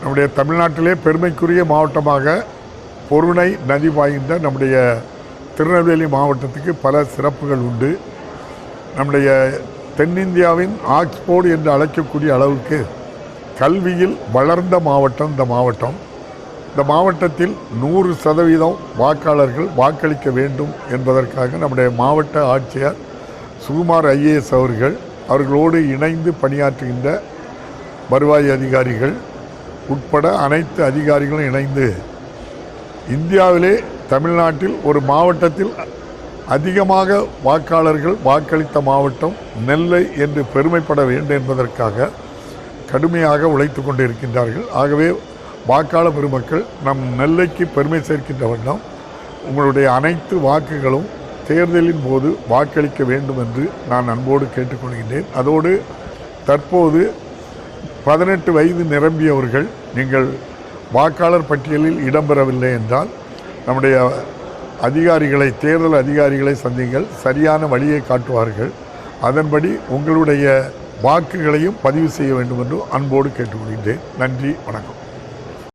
நம்முடைய தமிழ்நாட்டிலே பெருமைக்குரிய மாவட்டமாக பொருணை நதி பாய்ந்த நம்முடைய திருநெல்வேலி மாவட்டத்துக்கு பல சிறப்புகள் உண்டு. நம்முடைய தென்னிந்தியாவின் ஆக்ஸ்போர்டு என்று அழைக்கக்கூடிய அளவுக்கு கல்வியில் வளர்ந்த மாவட்டம் இந்த மாவட்டம். இந்த மாவட்டத்தில் 100% வாக்காளர்கள் வாக்களிக்க வேண்டும் என்பதற்காக நம்முடைய மாவட்ட ஆட்சியர் சுகுமார் IAS அவர்களோடு இணைந்து பணியாற்றுகின்ற வருவாய் அதிகாரிகள் உட்பட அனைத்து அதிகாரிகளும் இணைந்து இந்தியாவிலே தமிழ்நாட்டில் ஒரு மாவட்டத்தில் அதிகமாக வாக்காளர்கள் வாக்களித்த மாவட்டம் நெல்லை என்று பெருமைப்பட வேண்டும் என்பதற்காக கடுமையாக உழைத்து கொண்டிருக்கின்றார்கள். ஆகவே வாக்காளர் பெருமக்கள் நம் நெல்லைக்கு பெருமை சேர்க்கின்ற வண்ணம் உங்களுடைய அனைத்து வாக்குகளும் தேர்தலின் போது வாக்களிக்க வேண்டும் என்று நான் அன்போடு கேட்டுக்கொள்கின்றேன். அதோடு தற்போது 18 வயது நிரம்பியவர்கள் நீங்கள் வாக்காளர் பட்டியலில் இடம்பெறவில்லை என்றால் நம்முடைய அதிகாரிகளை தேர்தல் அதிகாரிகளை சந்திங்கள், சரியான வழியை காட்டுவார்கள். அதன்படி உங்களுடைய வாக்குகளையும் பதிவு செய்ய வேண்டும் என்று அன்போடு கேட்டுக்கொள்கின்றேன். நன்றி, வணக்கம்.